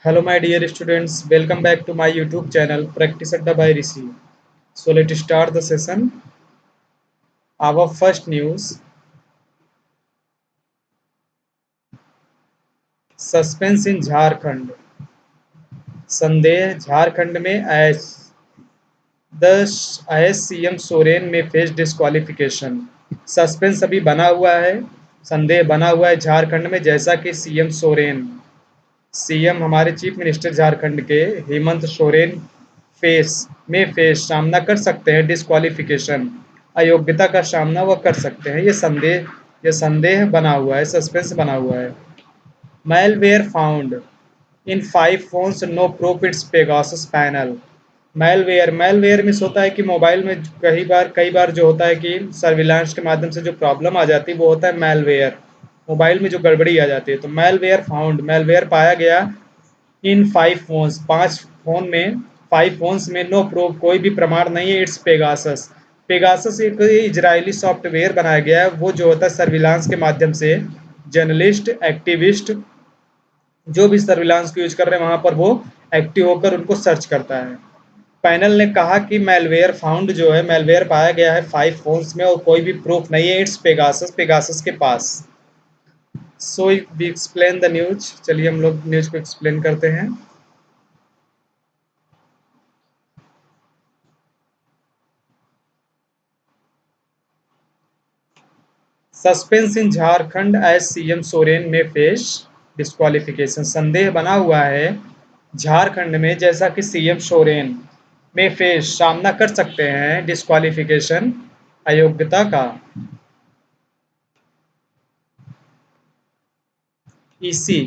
Hello, my dear students. Welcome back to my YouTube channel, Practice Adda by Rishi. So let's start the session. Our first news: suspense in Jharkhand. संदेह झारखंड में ऐस the IS CM Soren may face disqualification. Suspense अभी बना हुआ है, संदेह बना हुआ है झारखंड में, जैसा कि सीएम सोरेन, सीएम हमारे चीफ मिनिस्टर झारखंड के हेमंत सोरेन फेस सामना कर सकते हैं डिस्क्वालिफिकेशन, अयोग्यता का सामना वह कर सकते हैं। ये संदेह बना हुआ है, सस्पेंस बना हुआ है। Malware found in 5 phones, no proof it's Pegasus panel. Malware means होता है कि मोबाइल में कई बार जो होता है कि सर्विलांस के माध्यम से जो प्रॉब्लम आ जाती है वो होता है मैलवेयर। मोबाइल में जो गड़बड़ी आ जाती है तो मैलवेयर पाया गया इन 5 फोन्स, 5 फोन में, 5 फोन्स में, नो प्रूफ कोई भी प्रमाण नहीं है, इट्स पेगासस। पेगासस एक इजरायली सॉफ्टवेयर बनाया गया है, वो जो होता है सर्विलांस के माध्यम से जर्नलिस्ट, एक्टिविस्ट, जो भी सर्विलांस को यूज कर रहे हैं वहां पर वो एक्टिव होकर उनको सर्च करता है। पैनल ने कहा कि मैलवेयर पाया गया है 5 फोन्स में और कोई भी प्रूफ नहीं है, इट्स पेगासस के पास। So we explain the news. चलिए हम लोग न्यूज को एक्सप्लेन करते हैं। Suspense in Jharkhand as CM Soren may face disqualification. संदेह बना हुआ है झारखंड में, जैसा कि सीएम सोरेन में फेस सामना कर सकते हैं डिस्क्वालिफिकेशन, अयोग्यता का। EC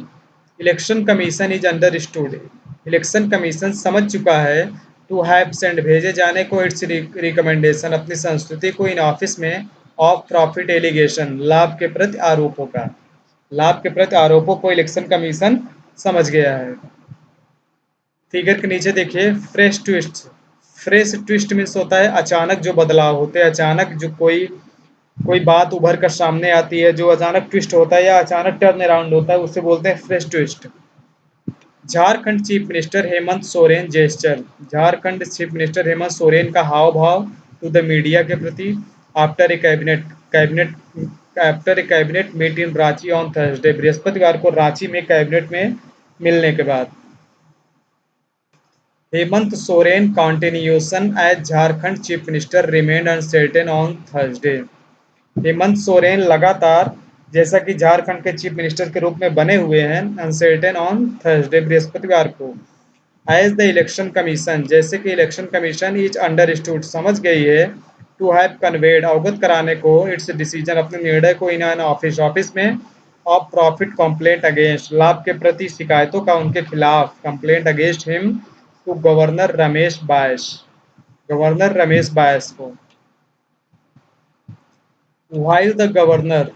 election commission is understood. Election commission समझ चुका है टू हैव सेंड भेजे जाने को इट्स रिकमेंडेशन, अपनी संस्तुति को इन ऑफिस में ऑफ प्रॉफिट एलिगेशन, लाभ के प्रति आरोपों को इलेक्शन कमीशन समझ गया है। फिगर के नीचे देखिए फ्रेश ट्विस्ट मीन्स होता है अचानक जो बदलाव होते हैं, अचानक जो कोई कोई बात उभर कर सामने आती है, जो अचानक ट्विस्ट होता है या अचानक टर्न अराउंड होता है, उसे बोलते हैं fresh twist. Jharkhand chief minister Hemant Soren gesture. Jharkhand chief minister Hemant Soren का हाव भाव टू द मीडिया के प्रति after a cabinet after a cabinet meet in Ranchi on Thursday. बृहस्पतिवार को रांची में कैबिनेट में मिलने के बाद Hemant Soren continuation as Jharkhand chief minister remained uncertain on Thursday. Hemant Soren लगातार, जैसा कि झारखंड के चीफ मिनिस्टर के रूप में बने हुए हैं, अनसर्टेन ऑन थर्सडे, बृहस्पतिवार को। एज द इलेक्शन कमीशन, जैसे कि इलेक्शन कमीशन इज अंडरस्टूड, समझ गई है, टू हैव कन्वेड, अवगत कराने को, इट्स डिसीजन, अपने निर्णय को, इन एन ऑफिस में, ऑफ प्रॉफिट कंप्लेंट अगेंस्ट, लाभ के प्रति शिकायतों का उनके खिलाफ, complaint against him, to governor Ramesh Bais को। व्हाइल द गवर्नर,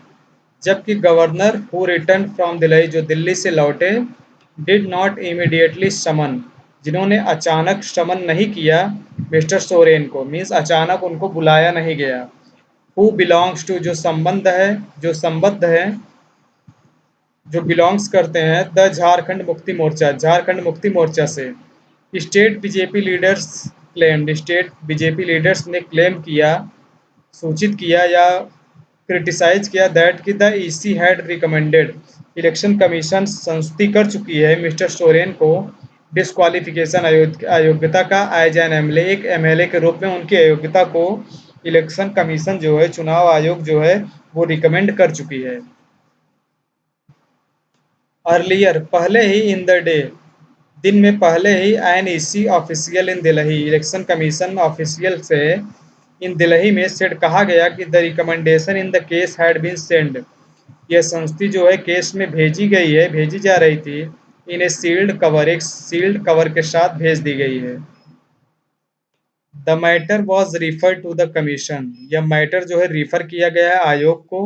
जबकि governor who return from Delhi, जो दिल्ली से लौटे, डिड नॉट इमीडिएटली समन, जिन्होंने अचानक समन नहीं किया मिस्टर सोरेन को, मीन्स अचानक उनको बुलाया नहीं गया। हु बिलोंग्स टू, जो संबद्ध है, जो बिलोंग्स करते हैं, द झारखंड मुक्ति मोर्चा से। स्टेट बीजेपी लीडर्स ने क्लेम किया, सूचित किया या क्रिटिसाइज किया दैट कि the EC had recommended, election commission संस्तुति कर चुकी है मिस्टर सोरेन को डिस्क्वालिफिकेशन, अयोग्यता का, एज एन एमएलए, एक एमएलए के रूप में उनकी अयोग्यता को इलेक्शन कमीशन जो है, चुनाव आयोग जो है, वो रिकमेंड कर चुकी है। अर्लियर, पहले ही, इन द डे, दिन में पहले ही, an EC official in Delhi, election commission official से इन दिल्ली में सेड कहा गया कि the recommendation in the case had been send, यह संस्तुति जो है केस में भेजी जा रही थी, इन ए सील्ड कवर, एक सील्ड कवर के साथ भेज दी गई है। The matter was refer to the commission, यह मैटर जो है रिफर किया गया है आयोग को।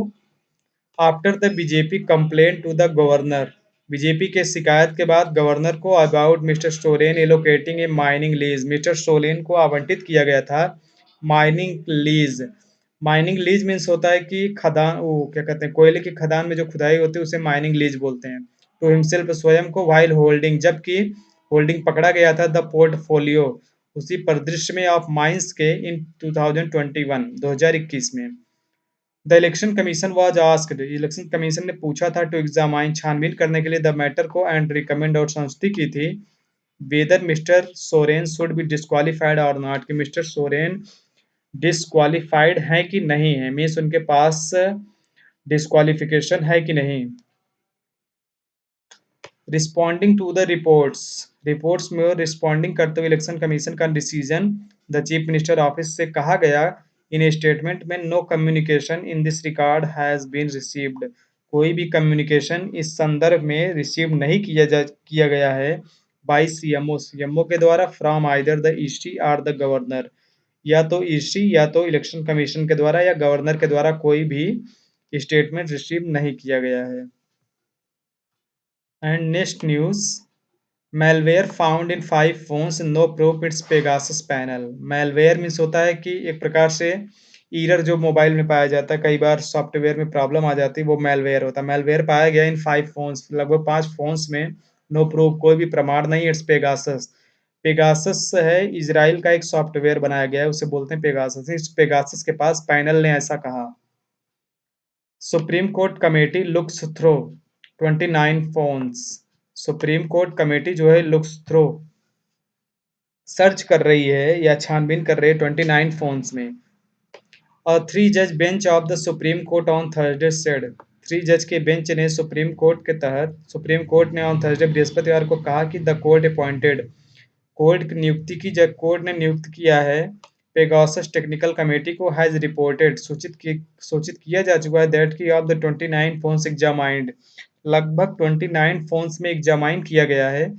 After the BJP complaint to the governor, BJP के शिकायत के बाद गवर्नर को, about mister Soren allocating a mining lease, mister Soren को आवंटित किया गया था माइनिंग लीज मीन्स होता है कि खदान, वो क्या कहते हैं, कोयले की खदान में जो खुदाई होती है उसे माइनिंग लीज बोलते हैं। टू हिमसेल्फ स्वयं को व्हाइल होल्डिंग, जबकि होल्डिंग पकड़ा गया था द पोर्टफोलियो उसी परिदृश्य में ऑफ माइंस के इन 2021 2021 में। The election commission was asked, election commission ने पूछा था टू एग्जामाइन, छानबीन करने के लिए द मैटर को एंड रिकमेंड और संस्तुति की थी whether mister Soren should be disqualified और नॉट, कि मिस्टर सोरेन डिस्क्वालिफाइड हैं कि नहीं है, मीन्स उनके पास डिस्क्वालिफिकेशन है कि नहीं। रिस्पॉन्डिंग टू द रिपोर्ट्स में रिस्पॉन्डिंग करते हुए इलेक्शन कमीशन का decision the chief minister office से कहा गया इन स्टेटमेंट में no communication in this record has been received, कोई भी कम्युनिकेशन इस संदर्भ में रिसीव नहीं किया गया है बाई सीएमओ के द्वारा फ्रॉम आइदर द ईसी और द गवर्नर, या तो ईसी या तो इलेक्शन कमीशन के द्वारा या गवर्नर के द्वारा कोई भी स्टेटमेंट रिसीव नहीं किया गया है। And next news, malware found in 5 phones no proof it's Pegasus panel. Malware means होता है कि एक प्रकार से एरर जो मोबाइल में पाया जाता है, कई बार सॉफ्टवेयर में प्रॉब्लम आ जाती है, वो मैलवेयर होता है। मैलवेयर पाया गया इन 5 फोन्स, लगभग 5 फोन्स में, नो प्रूफ कोई भी प्रमाण नहीं, इट्स पेगासस। पेगासस है इज़राइल का एक सॉफ्टवेयर बनाया गया है, उसे बोलते हैं पेगासस। इस पेगासस के पास पैनल ने ऐसा कहा। Supreme court committee looks through 29 phones, supreme court committee जो है लुक्स थ्रो सर्च कर रही है या छानबीन कर रही है 29 फोन्स में। और 3 जज bench of the supreme court on Thursday said, 3 जज के बेंच ने सुप्रीम कोर्ट ने ऑन थर्सडे बृहस्पतिवार को कहा कि द कोर्ट अपॉइंटेड, कोर्ट ने नियुक्त किया है पेगासस टेक्निकल कमेटी को हैज रिपोर्टेड, सूचित किया जा चुका है दैट की ऑफ द 29 फोन्स एग्जामाइंड, लगभग 29 फोन्स में एग्जामाइन किया गया है,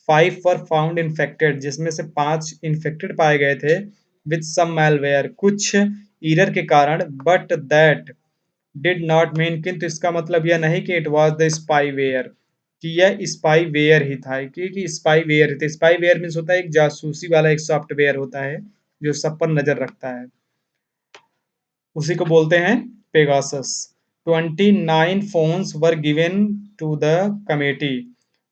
5 वर फाउंड इन्फेक्टेड, जिसमें से 5 इन्फेक्टेड पाए गए थे विद सम मैलवेयर, कुछ ईरर के कारण, but that did not mean, किंतु इसका मतलब यह नहीं कि इट वाज द स्पाईवेयर, कि यह स्पाईवेयर ही था, क्योंकि स्पाईवेयर थे। स्पाईवेयर मीन्स होता है एक जासूसी वाला एक सॉफ्टवेयर होता है जो सब पर नजर रखता है, उसी को बोलते हैं Pegasus. 29 phones were given to the committee,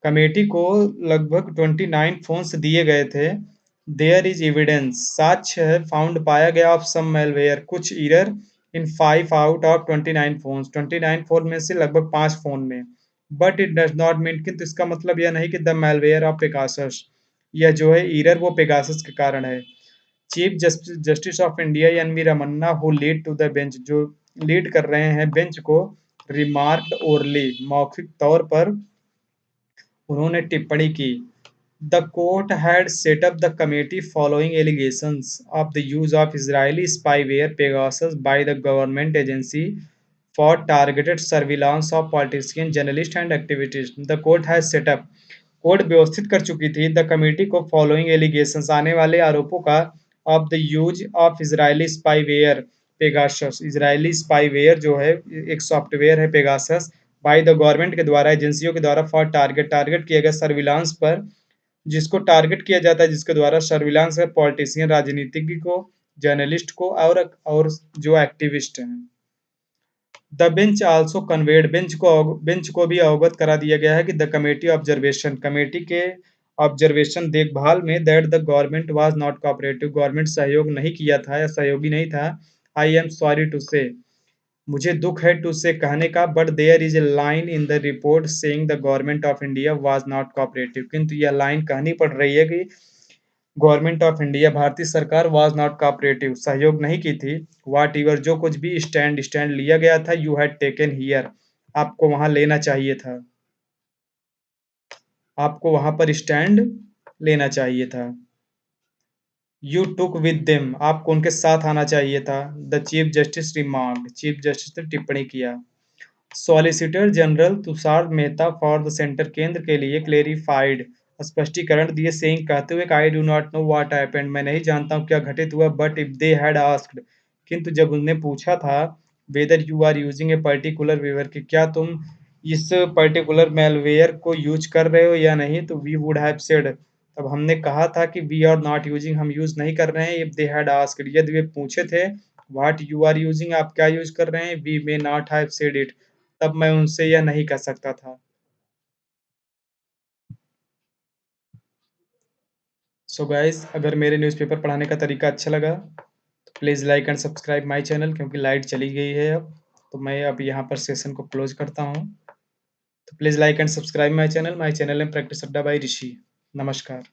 committee को लगभग 29 फोन्स दिए गए थे। देयर इज एविडेंस, साक्ष्य है, फाउंड पाया गया ऑफ सम मैलवेयर, कुछ error in 5 out of 29 phones, 29 phone में से लगभग 5 फोन में। But it does not mean, किंतु इसका मतलब यह नहीं कि द मैलवेयर ऑफ पेगासस, यह जो है ईरर वो पेगासस के कारण है। Chief justice of India N V Ramana who lead to the bench, जो लीड कर रहे हैं बेंच को, रिमार्क्ड ओरली, मौखिक तौर पर उन्होंने टिप्पणी की, the court had set up the committee following allegations of the use of Israeli spyware Pegasus by the government agency for targeted surveillance of politician journalist and activities. The court has set up, court व्यवस्थित कर चुकी थी the committee को following allegations, आने वाले आरोपों का, of the use of Israeli spyware Pegasus, Israeli spyware जो है एक सॉफ्टवेयर है पेगासस, बाय द गवर्नमेंट के द्वारा, एजेंसियों के द्वारा, फॉर टारगेट किया गया सर्विलांस पर, जिसको टारगेट किया जाता है, जिसके द्वारा सर्विलांस है पॉलिटिशियन, राजनीतिज्ञ को, जर्नलिस्ट को, और जो एक्टिविस्ट हैं। The bench also conveyed, bench को भी अवगत करा दिया गया है कि द कमेटी ऑब्जर्वेशन, कमेटी के ऑब्जर्वेशन देखभाल में, that the government was not cooperative, government सहयोग नहीं किया था या सहयोगी नहीं था। आई एम सॉरी टू से, मुझे दुख है टू से कहने का, but there is a line in the report saying the government of India was not cooperative, किंतु यह लाइन कहनी पड़ रही है कि गवर्नमेंट ऑफ इंडिया, भारतीय सरकार, वाज नॉट कोऑपरेटिव, सहयोग नहीं की थी। व्हाट एवर, जो कुछ भी स्टैंड लिया गया था, यू हैड टेकन हियर, आपको वहां लेना चाहिए था, आपको वहां पर स्टैंड लेना चाहिए था। यू टुक विद देम, आपको उनके साथ आना चाहिए था। The chief justice remarked, chief justice ने टिप्पणी किया। Solicitor general Tushar Mehta for the centre, केंद्र के लिए क्लेरिफाइड, स्पष्टीकरण दिए, सेइंग, कहते हुए, I do not know what happened, मैं नहीं जानता हूँ क्या घटित हुआ, but if they had asked, किंतु जब उन्होंने पूछा था, whether you are using a particular waiver, कि क्या तुम इस पर्टिकुलर मैलवेयर को यूज कर रहे हो या नहीं, तो वी वुड हैव सेड, तब हमने कहा था कि वी आर नॉट यूजिंग, हम यूज नहीं कर रहे हैं। इफ दे हैड आस्क्ड, यदि वे पूछे थे, व्हाट यू आर यूजिंग, आप क्या यूज कर रहे हैं, we may not have said it, तब मैं उनसे यह नहीं कह सकता था। सो गाइस, अगर मेरे न्यूज़पेपर पढ़ाने का तरीका अच्छा लगा तो please like and subscribe my channel, क्योंकि लाइट चली गई है अब। तो मैं अब यहाँ पर सेशन को क्लोज़ करता हूँ। तो please like and subscribe my channel name practice अड्डा बाय ऋषि। नमस्कार।